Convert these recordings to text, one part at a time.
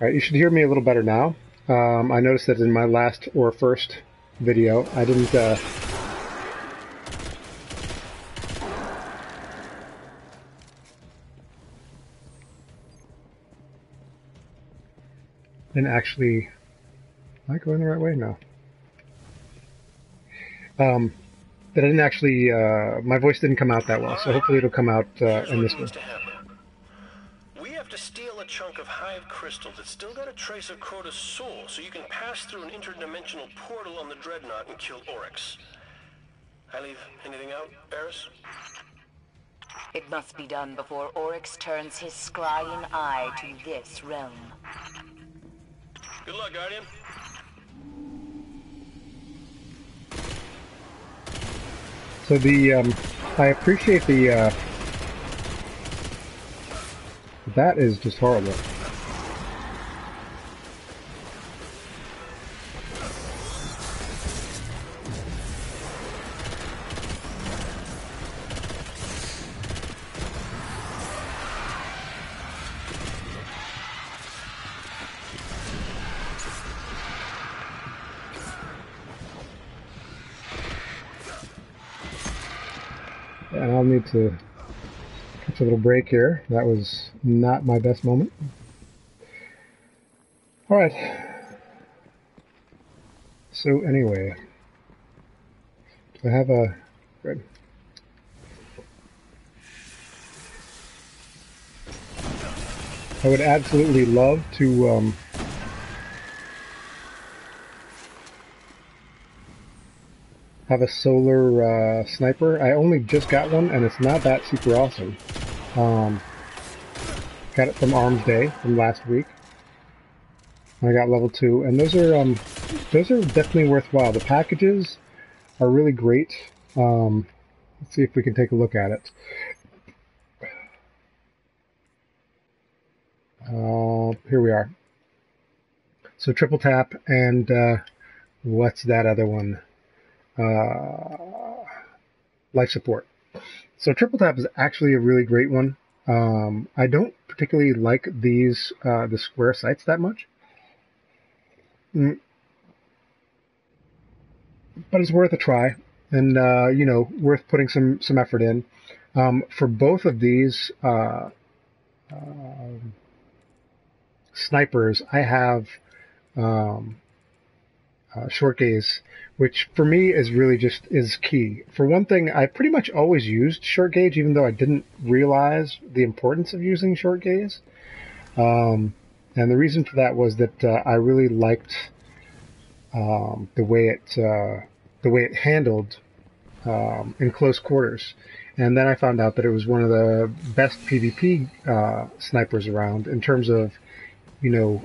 Alright, you should hear me a little better now. I noticed that in my last or first video, I didn't actually... Am I going the right way? No. That I didn't actually... my voice didn't come out that well, so hopefully it'll come out in this one. We have to steal a chunk of Hive crystal that's still got a trace of Crota's soul, so you can pass through an interdimensional portal on the Dreadnought and kill Oryx. I leave anything out, Eris? It must be done before Oryx turns his scrying eye to this realm. Good luck, Guardian. So I appreciate the, that is just horrible. And I'll need to catch a little break here. That was not my best moment. Alright. So anyway. Do I have a... Good. I would absolutely love to... have a solar sniper. I only just got one, and it's not that super awesome. Got it from Arms Day from last week. I got level 2, and those are definitely worthwhile. The packages are really great. Let's see if we can take a look at it. Here we are. So triple tap and what's that other one? Life support. So triple tap is actually a really great one. I don't particularly like these the square sights that much, but it's worth a try, and you know, worth putting some effort in. For both of these snipers, I have short gaze, which for me is really just is key. For one thing, I pretty much always used short gaze, even though I didn't realize the importance of using short gaze. And the reason for that was that I really liked the way it handled in close quarters. And then I found out that it was one of the best PvP snipers around in terms of, you know,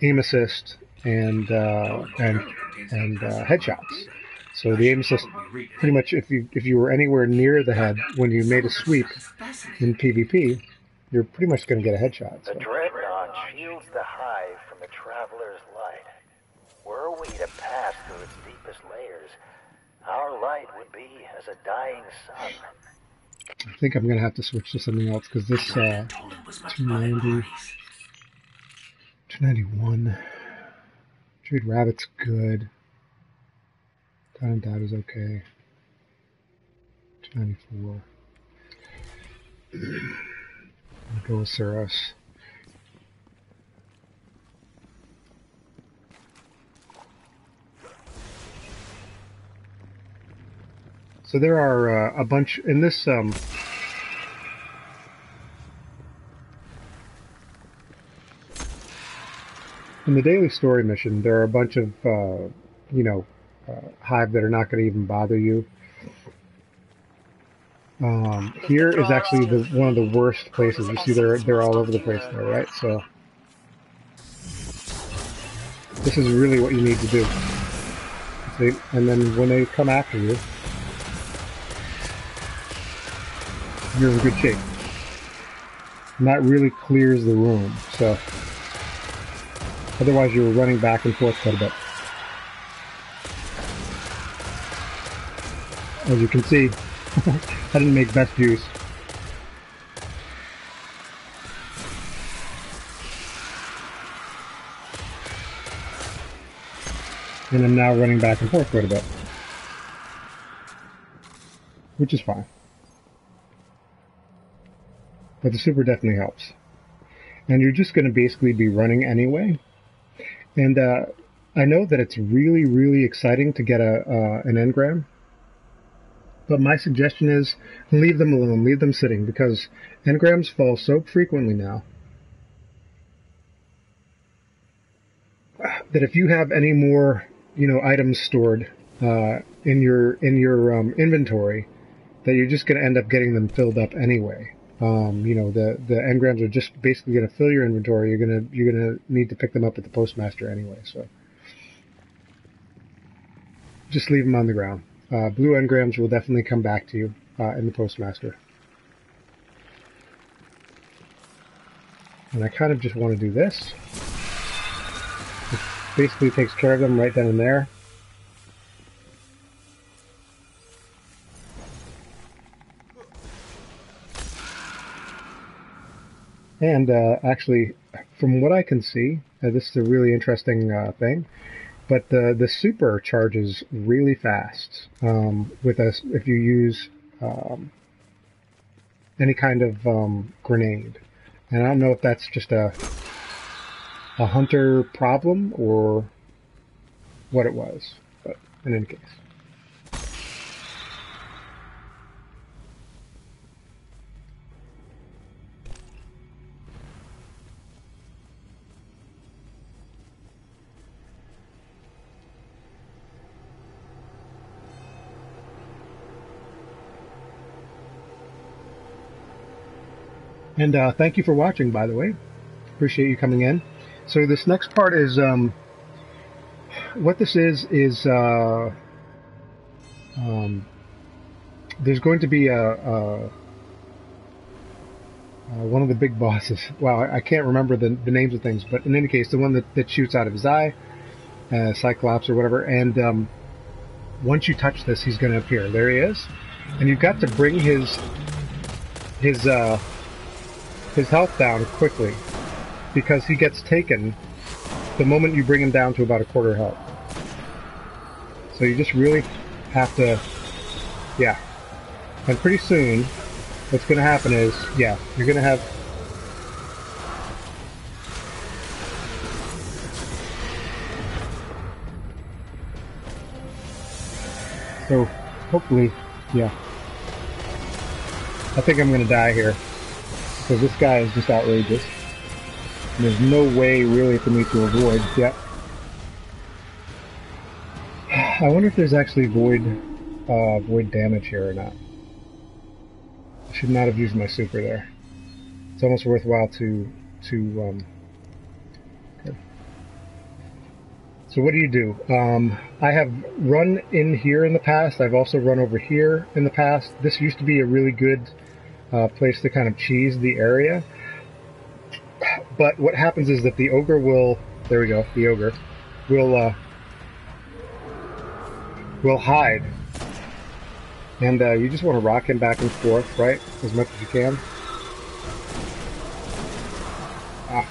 aim assist and headshots. So the aim assist, pretty much, if you were anywhere near the head when you made a sweep in PvP, you're pretty much going to get a headshot. So. The Dreadnought shields the Hive from the Traveler's light. Were we to pass through its deepest layers, our light would be as a dying sun. I think I'm going to have to switch to something else, because this 290, 291. Trade Rabbit's good. Time Dad is okay. 294. I'll go with Suros. So there are a bunch in this. In the daily story mission, there are a bunch of, you know, Hive that are not going to even bother you. Here is actually one of the worst places. You see, they're all over the place there, right? So this is really what you need to do. And then when they come after you, you're in good shape. And that really clears the room. So. Otherwise, you were running back and forth quite a bit. As you can see, I didn't make best use. And I'm now running back and forth quite a bit. Which is fine. But the super definitely helps. And you're just going to basically be running anyway. And I know that it's really, really exciting to get an engram. But my suggestion is leave them alone, leave them sitting, because engrams fall so frequently now that if you have any more, items stored in your inventory, that you're just going to end up getting them filled up anyway. The engrams are just basically going to fill your inventory. You're gonna need to pick them up at the postmaster anyway. So just leave them on the ground. Blue engrams will definitely come back to you in the postmaster. And I kind of just want to do this. It basically takes care of them right then and there. And actually, from what I can see, this is a really interesting thing, but the super charges really fast if you use any kind of grenade. And I don't know if that's just a hunter problem or what it was, but in any case. And thank you for watching, by the way. Appreciate you coming in. So this next part is, what this is there's going to be one of the big bosses. Wow, I can't remember the names of things, but in any case, the one that shoots out of his eye, Cyclops or whatever, and once you touch this, he's going to appear. There he is. And you've got to bring his health down quickly, because he gets taken the moment you bring him down to about a quarter health. So you just really have to, yeah. And pretty soon, what's going to happen is, yeah, you're going to have, so hopefully, yeah. I think I'm going to die here. So this guy is just outrageous. And there's no way really for me to avoid. Yep. I wonder if there's actually void damage here or not. I should not have used my super there. It's almost worthwhile to okay. So what do you do? I have run in here in the past. I've also run over here in the past. This used to be a really good place to kind of cheese the area. But what happens is that the ogre will, there we go, the ogre will hide. And you just want to rock him back and forth, right? As much as you can. Ah.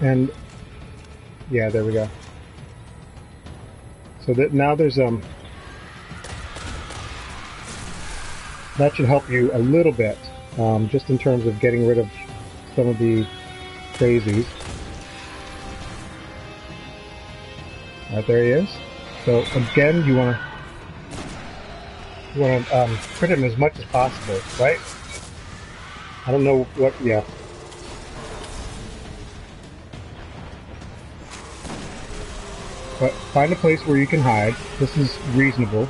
And yeah, there we go. So that now there's that should help you a little bit, just in terms of getting rid of some of the crazies. Right, there he is. So again, you want to crit him as much as possible, right? I don't know what, yeah. But find a place where you can hide. This is reasonable.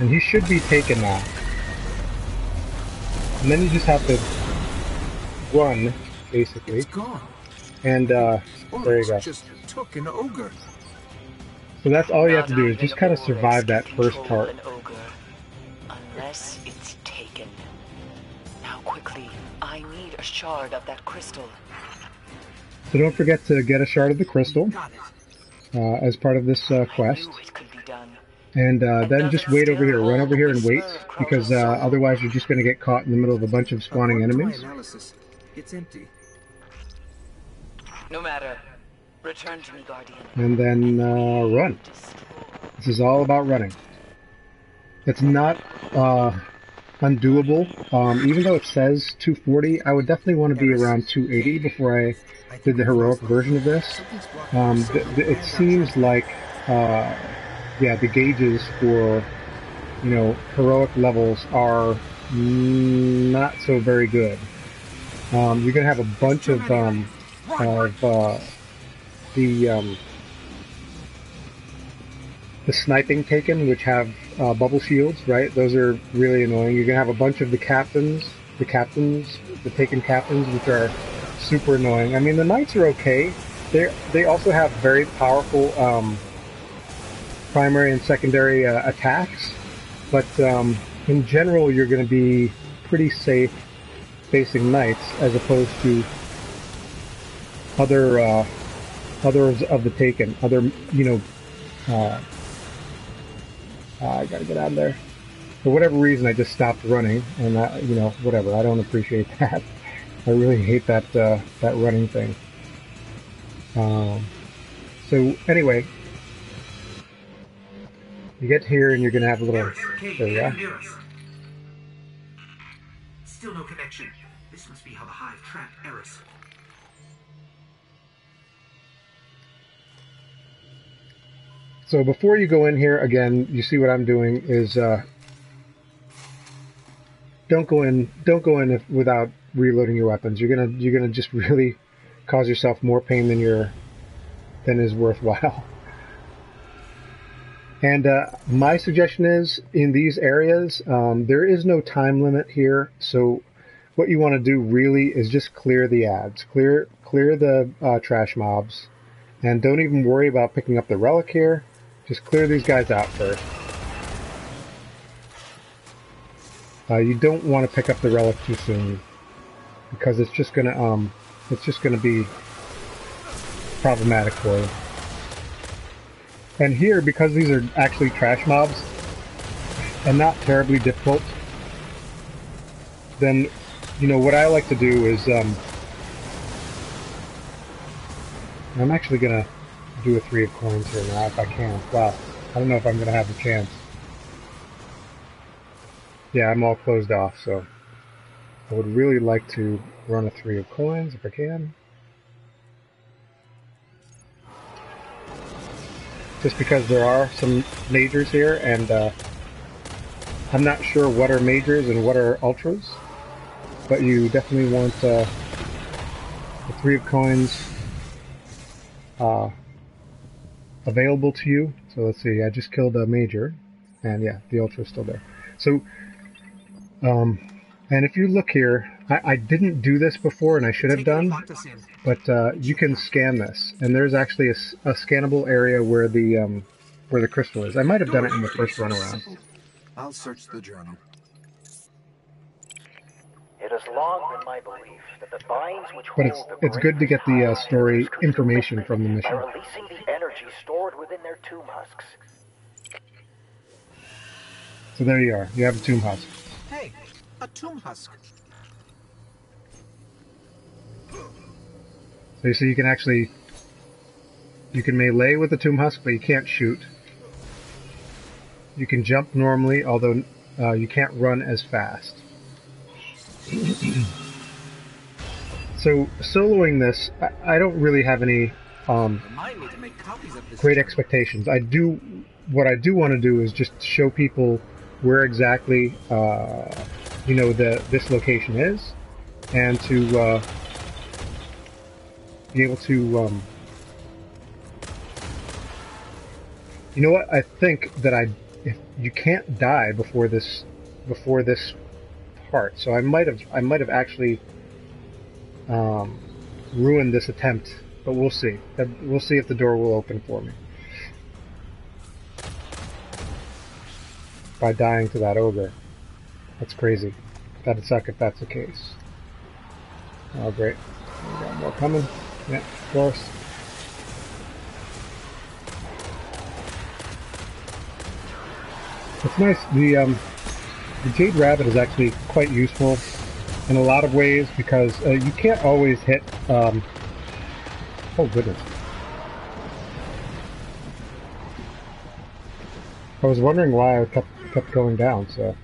And he should be taken now. And then you just have to run, basically. It's gone. And there you go. Just took an ogre. So that's all you have to do is just kind of survive that first part. Unless it's taken. Now quickly, I need a shard of that crystal. So don't forget to get a shard of the crystal as part of this quest. I knew it could be done. And then just wait over here, run over here and wait, because otherwise you're just going to get caught in the middle of a bunch of spawning enemies. Analysis, it's empty. No matter. Return to me, Guardian. And then run. This is all about running. It's not undoable. Even though it says 240, I would definitely want to be around 280 before I did the heroic version of this. It seems like, yeah, the gauges for, you know, heroic levels are not so very good. You're going to have a bunch of the sniping taken, which have bubble shields, right? Those are really annoying. You're gonna have a bunch of the taken captains, which are super annoying. I mean, the knights are okay. They also have very powerful primary and secondary attacks, but in general, you're gonna be pretty safe facing knights as opposed to others of the taken. You know. I gotta get out of there. For whatever reason, I just stopped running, and you know, whatever. I don't appreciate that. I really hate that that running thing. So anyway, you get here, and you're gonna have a little. There we are. Still no connection. This must be how the hive trapped Eris. So before you go in here, again, you see what I'm doing is don't go in without reloading your weapons. You're gonna just really cause yourself more pain than is worthwhile. And my suggestion is, in these areas, there is no time limit here. So what you want to do really is just clear the ads, clear the trash mobs, and don't even worry about picking up the relic here. Just clear these guys out first. You don't want to pick up the relic too soon, because it's just gonna be problematic for you. And here, because these are actually trash mobs and not terribly difficult, then you know what I like to do is I'm actually gonna do a 3 of coins here now if I can. Wow, I don't know if I'm gonna have the chance. Yeah, I'm all closed off, so I would really like to run a 3 of coins if I can. Just because there are some majors here, and I'm not sure what are majors and what are ultras, but you definitely want the 3 of coins available to you. So let's see, I just killed a major, and yeah, the ultra is still there. So, and if you look here, I didn't do this before, and I should have done, but you can scan this, and there's actually a scannable area where the crystal is. I might have done it in the first run around. I'll search the journal. It has long been my belief that the binds which But hold it's good to get the story information from the by mission. releasing the energy stored within their tomb husks. So there you are. You have a tomb husk. Hey, a tomb husk. So you see, you can melee with the tomb husk, but you can't shoot. You can jump normally, although you can't run as fast. So soloing this, I don't really have any great expectations. What I do want to do is just show people where exactly you know this location is, and to be able to you know what, I think that if you can't die before this part, so I might have actually ruined this attempt, but we'll see. We'll see if the door will open for me by dying to that ogre. That's crazy. That'd suck if that's the case. Oh great, we got more coming. Yeah, of course. It's nice. The Jade Rabbit is actually quite useful in a lot of ways because you can't always hit. Oh goodness! I was wondering why I kept going down. So.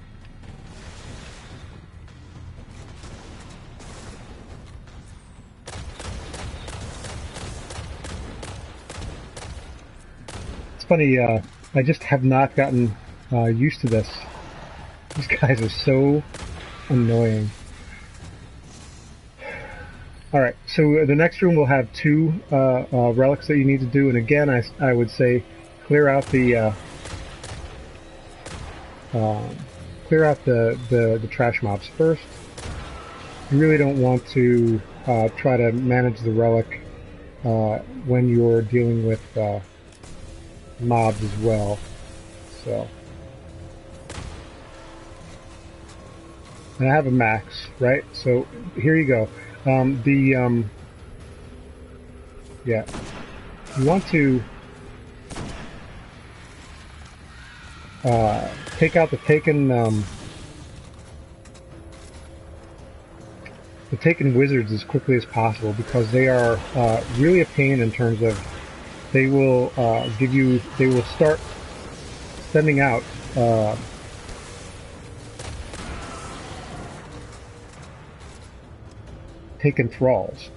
It's funny. I just have not gotten used to this. These guys are so annoying. Alright, so the next room will have two relics that you need to do, and again, I would say clear out the trash mobs first. You really don't want to try to manage the relic when you're dealing with mobs as well. So. And I have a max, right? So here you go. Yeah, you want to take out the taken wizards as quickly as possible because they are really a pain in terms of they will start sending out taken thralls.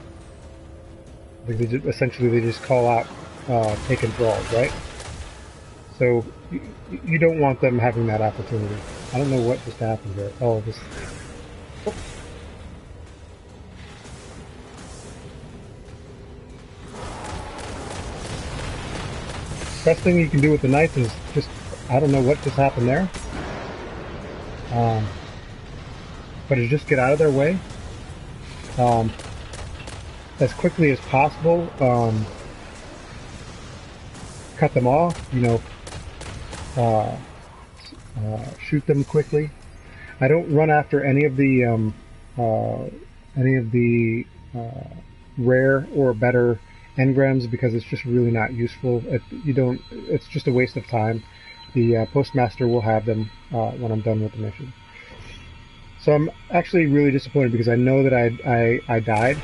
Essentially, they just call out taken thralls, right? So you don't want them having that opportunity. I don't know what just happened there. Oh, this. Oh. Best thing you can do with the knife is just, I don't know what just happened there. But is just get out of their way. As quickly as possible, cut them off, shoot them quickly. I don't run after any of the rare or better engrams because it's just really not useful. It's just a waste of time. The postmaster will have them when I'm done with the mission. So I'm actually really disappointed because I know that I died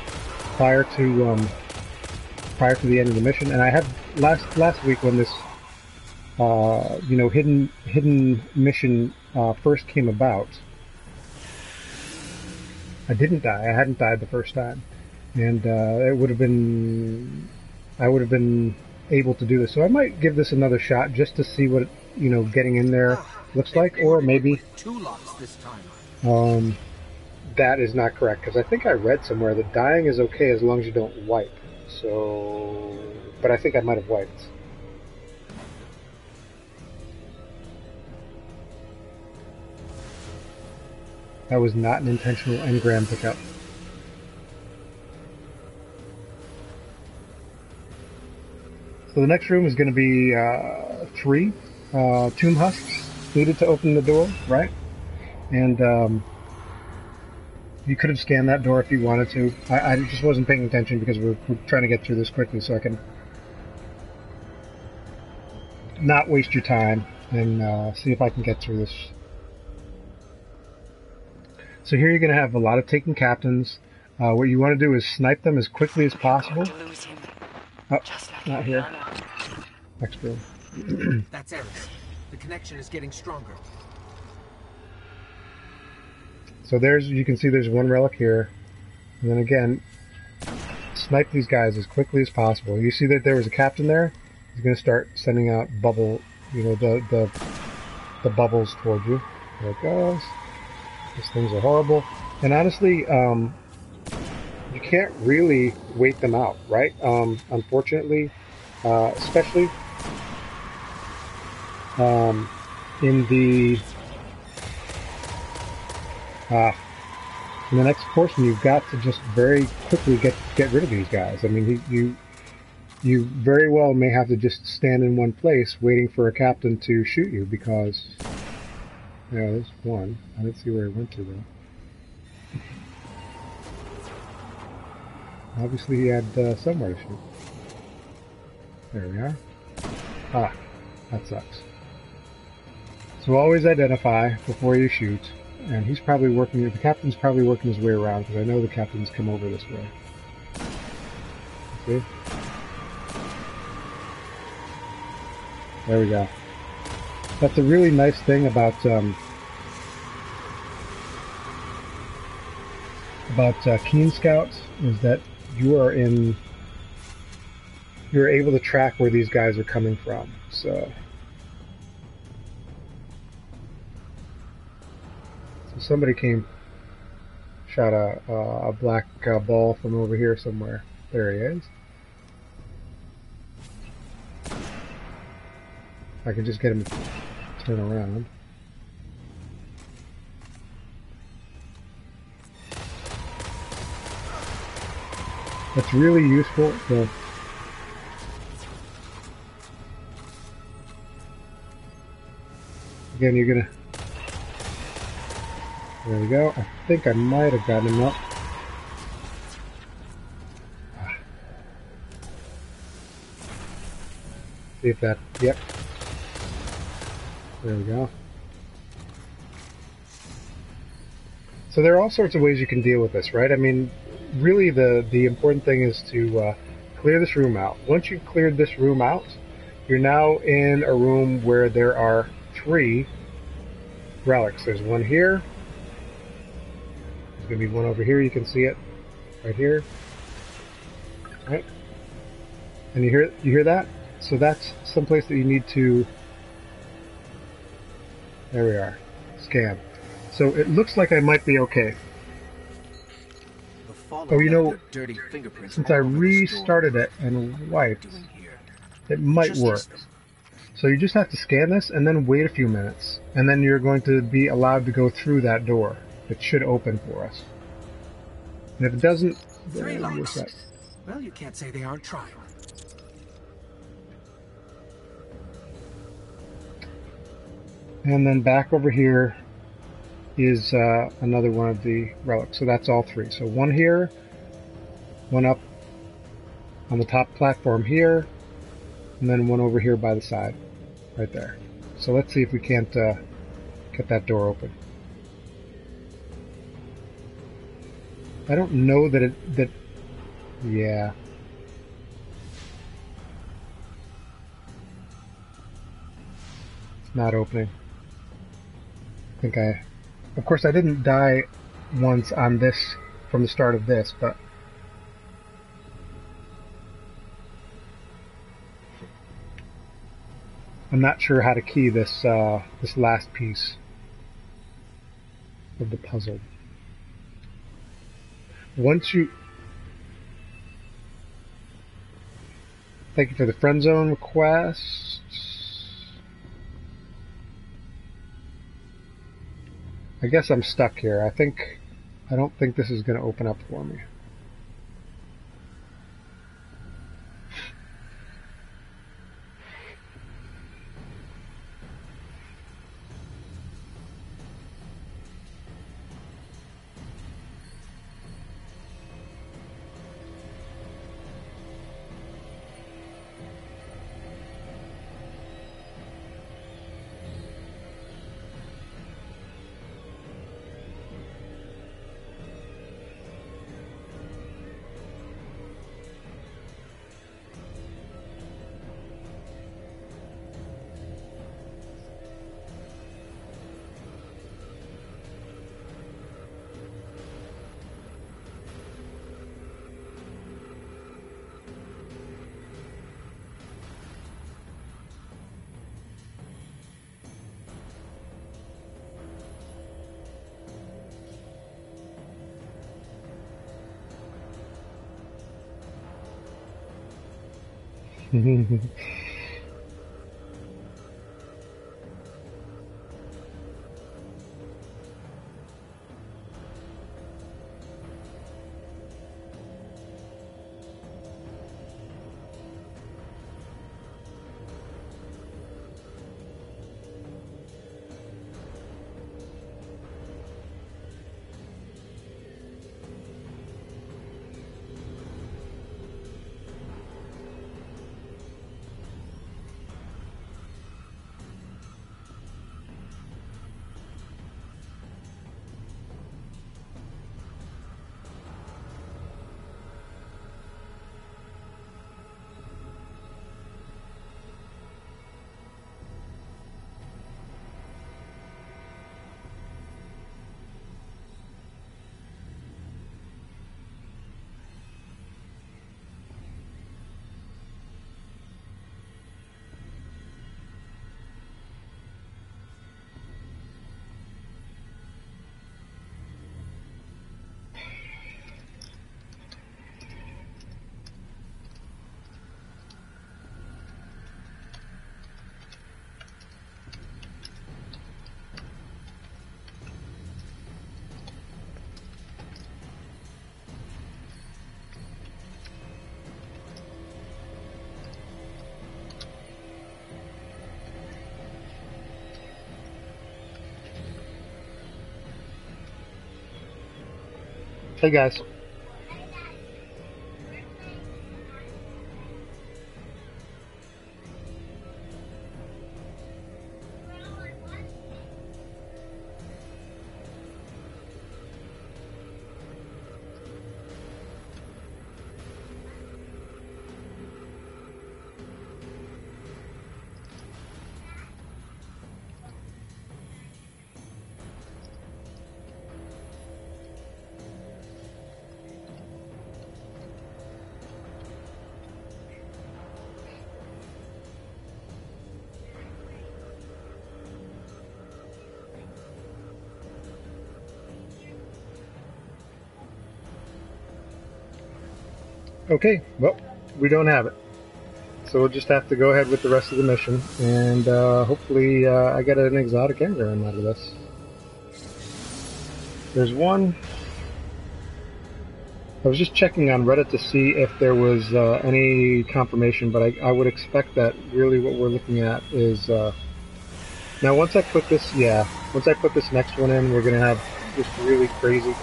prior to the end of the mission, and I had last week when this hidden mission first came about. I didn't die. I hadn't died the first time, and I would have been able to do this. So I might give this another shot just to see what getting in there looks like, or maybe. 2 lots this time. That is not correct, because I think I read somewhere that dying is okay as long as you don't wipe. So, but I think I might have wiped. That was not an intentional engram pickup. So the next room is going to be 3 tomb husks needed to open the door, right? And you could have scanned that door if you wanted to. I just wasn't paying attention because we're trying to get through this quickly so I can not waste your time and see if I can get through this. So here you're going to have a lot of taken captains. What you want to do is snipe them as quickly as possible. Oh, not here. Next room. That's Eris. The connection is getting stronger. So you can see there's one relic here. And then again, snipe these guys as quickly as possible. You see that there was a captain there? He's going to start sending out the bubbles towards you. There it goes. These things are horrible. And honestly, you can't really wait them out, right? Unfortunately, especially in the next portion, you've got to just very quickly get rid of these guys. I mean, you very well may have to just stand in one place waiting for a captain to shoot you because, there's one. I didn't see where he went to though. Obviously, he had somewhere to shoot. There we are. Ah, that sucks. So always identify before you shoot. And he's probably working, the captain's probably working his way around, because I know the captain's come over this way. See? There we go. That's a really nice thing about Keen Scouts, is that you're able to track where these guys are coming from. So somebody shot a black ball from over here somewhere. There he is. I can just get him to turn around. That's really useful. So again, you're gonna. There we go. I think I might have gotten him up. See if that. Yep. There we go. So there are all sorts of ways you can deal with this, right? I mean, really the important thing is to clear this room out. Once you've cleared this room out, you're now in a room where there are 3 relics. There's one here. There's going to be one over here. You can see it right here. Right? And you hear that? So that's someplace that you need to. There we are. Scan. So it looks like I might be okay. Oh, you know, since I restarted it and wiped, it might work. So you just have to scan this and then wait a few minutes. And then you're going to be allowed to go through that door. It should open for us. And if it doesn't, 3 lights. Well, you can't say they aren't trying. And then back over here is another one of the relics. So that's all 3. So one here, one up on the top platform here, and then one over here by the side, right there. So let's see if we can't get that door open. I don't know that yeah. It's not opening. I think of course I didn't die once on this from the start of this, but I'm not sure how to key this this last piece of the puzzle. Once you thank you for the friend zone request. I guess I'm stuck here. I don't think this is going to open up for me. Hey guys. Okay, well, we don't have it. So we'll just have to go ahead with the rest of the mission, and hopefully I get an exotic engram out of this. There's one. I was just checking on Reddit to see if there was any confirmation, but I would expect that really what we're looking at is... now once I put this next one in, we're going to have just really crazy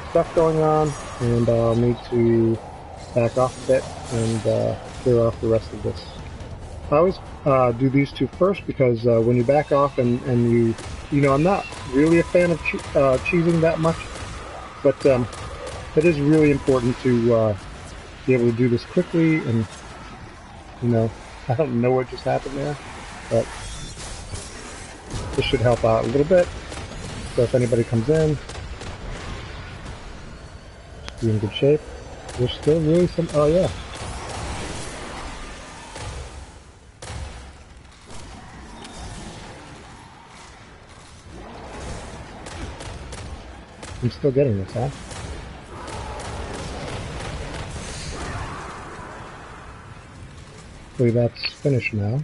stuff going on, and I'll need to back off a bit and clear off the rest of this. I always do these two first because when you back off and you know, I'm not really a fan of cheesing that much, but it is really important to be able to do this quickly, and you know, I don't know what just happened there, but this should help out a little bit. So if anybody comes in, just be in good shape. There's still really some... oh yeah. I'm still getting this, huh? Hopefully that's finished now.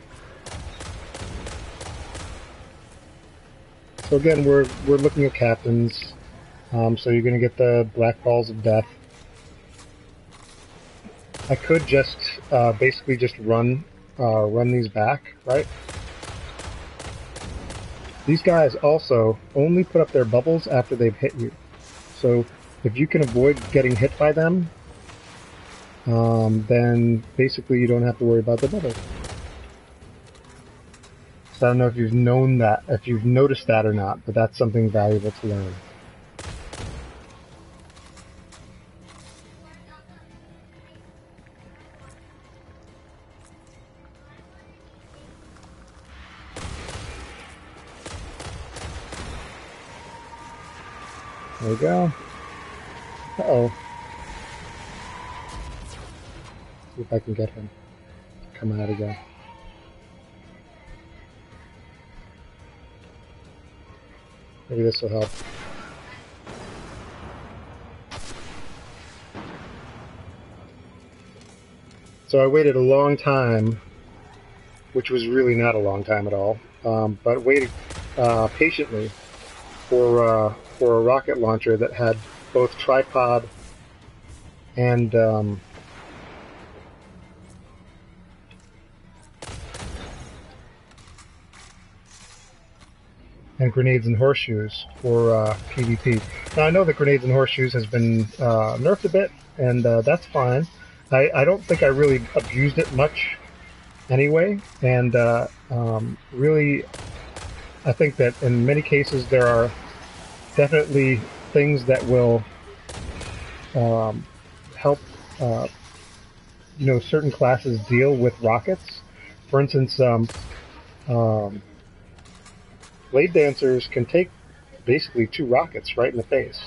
So again, we're looking at captains. So you're going to get the black balls of death. I could just basically just run these back, right? These guys also only put up their bubbles after they've hit you. So if you can avoid getting hit by them, then basically you don't have to worry about the bubbles. So I don't know if you've known that, if you've noticed that or not, but that's something valuable to learn. There we go. Uh-oh. See if I can get him to come out again. Maybe this will help. So I waited a long time, which was really not a long time at all, but waited patiently for a rocket launcher that had both tripod and grenades and horseshoes for PvP. Now I know that grenades and horseshoes has been nerfed a bit, and that's fine. I don't think I really abused it much anyway, and really I think that in many cases there are definitely things that will help you know, certain classes deal with rockets. For instance, blade dancers can take basically 2 rockets right in the face.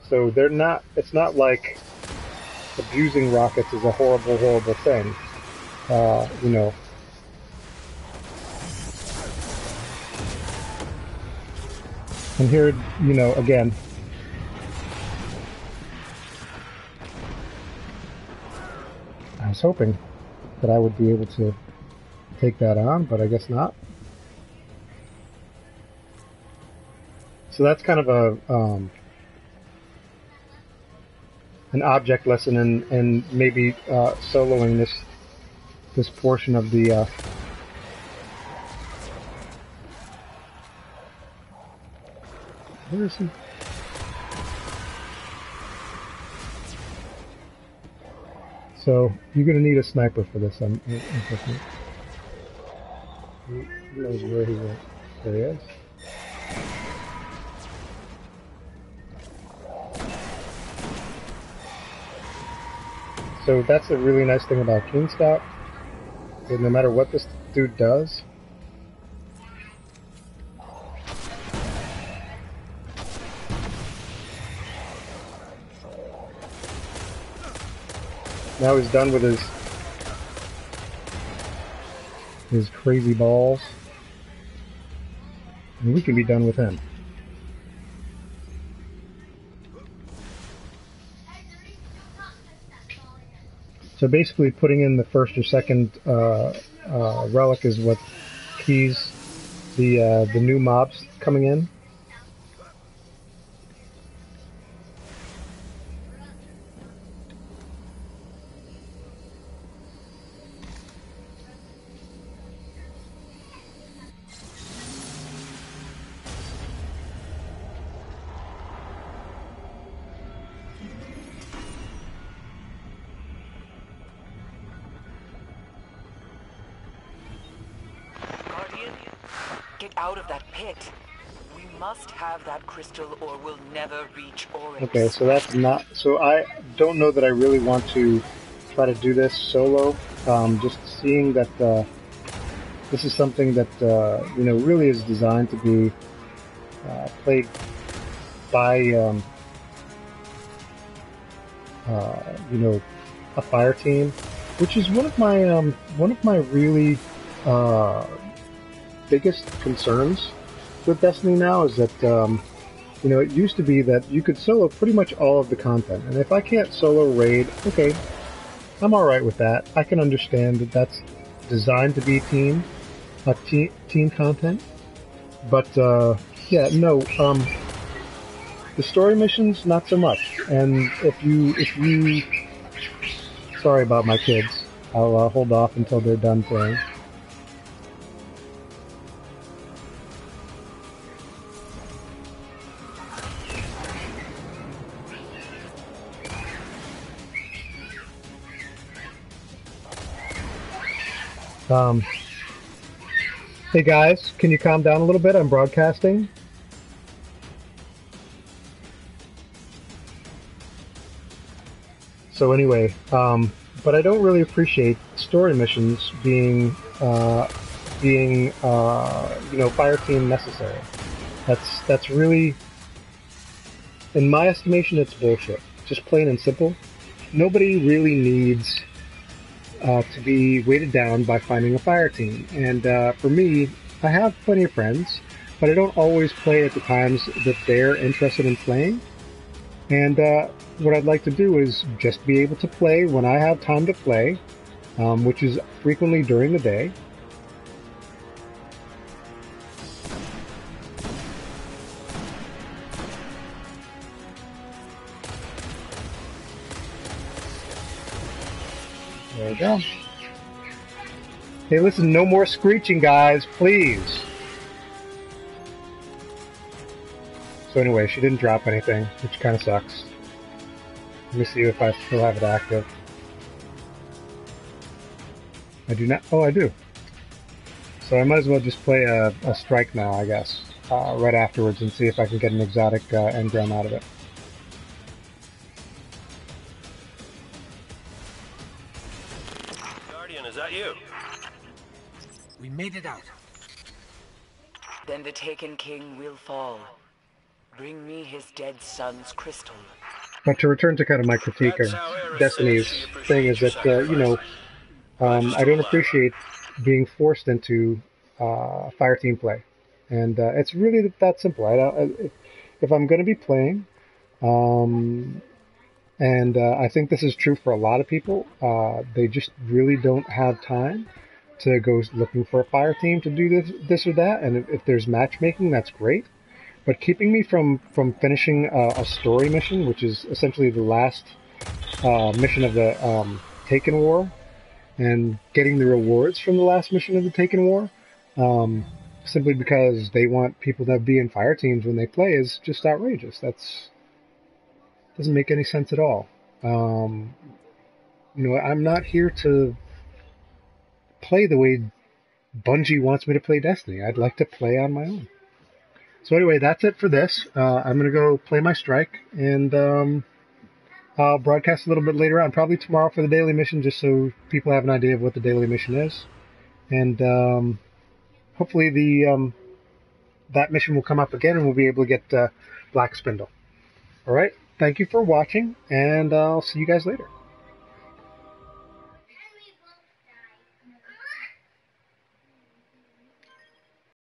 So they're not, it's not like abusing rockets is a horrible thing. You know. And here, you know, again, I was hoping that I would be able to take that on, but I guess not. So that's kind of a an object lesson in maybe soloing this portion of the where is he? So you're going to need a sniper for this. I'm thinking. Who knows where he went? There he is. So that's a really nice thing about Keenstock. That no matter what this dude does, now he's done with his crazy balls, and we can be done with him. So basically putting in the first or second relic is what keys the new mobs coming in. Get out of that pit. We must have that crystal or we'll never reach Oryx. Okay, so that's not... So I don't know that I really want to try to do this solo. Just seeing that this is something that, you know, really is designed to be played by, you know, a fire team, which is one of my really biggest concerns with Destiny now is that, you know, it used to be that you could solo pretty much all of the content. And if I can't solo raid, okay, I'm alright with that. I can understand that that's designed to be team content. But, yeah, no, the story missions, not so much. And if you, sorry about my kids. I'll hold off until they're done playing. Hey guys, can you calm down a little bit? I'm broadcasting. So anyway, but I don't really appreciate story missions being you know, fire team necessary. That's really, in my estimation, it's bullshit. Just plain and simple. Nobody really needs to be weighted down by finding a fire team. And for me, I have plenty of friends, but I don't always play at the times that they're interested in playing. And what I'd like to do is just be able to play when I have time to play, which is frequently during the day. There we go. Hey, listen, no more screeching, guys, please. So anyway, she didn't drop anything, which kind of sucks. Let me see if I still have it active. I do not. Oh, I do. So I might as well just play a strike now, I guess, right afterwards and see if I can get an exotic engram out of it. Guardian, is that you? We made it out. Then the Taken King will fall. Bring me his dead son's crystal. But to return to kind of my critique of Destiny's thing is that, you know, I don't appreciate being forced into fire team play. And it's really that simple. If I'm going to be playing, and I think this is true for a lot of people, they just really don't have time to go looking for a fire team to do this or that. And if there's matchmaking, that's great. But keeping me from finishing a story mission, which is essentially the last mission of the Taken War, and getting the rewards from the last mission of the Taken War, simply because they want people to be in fire teams when they play, is just outrageous. Doesn't make any sense at all. You know, I'm not here to play the way Bungie wants me to play Destiny. I'd like to play on my own. So anyway, that's it for this. I'm going to go play my strike, and I'll broadcast a little bit later on, probably tomorrow for the daily mission, just so people have an idea of what the daily mission is. And hopefully that mission will come up again, and we'll be able to get Black Spindle. All right, thank you for watching, and I'll see you guys later.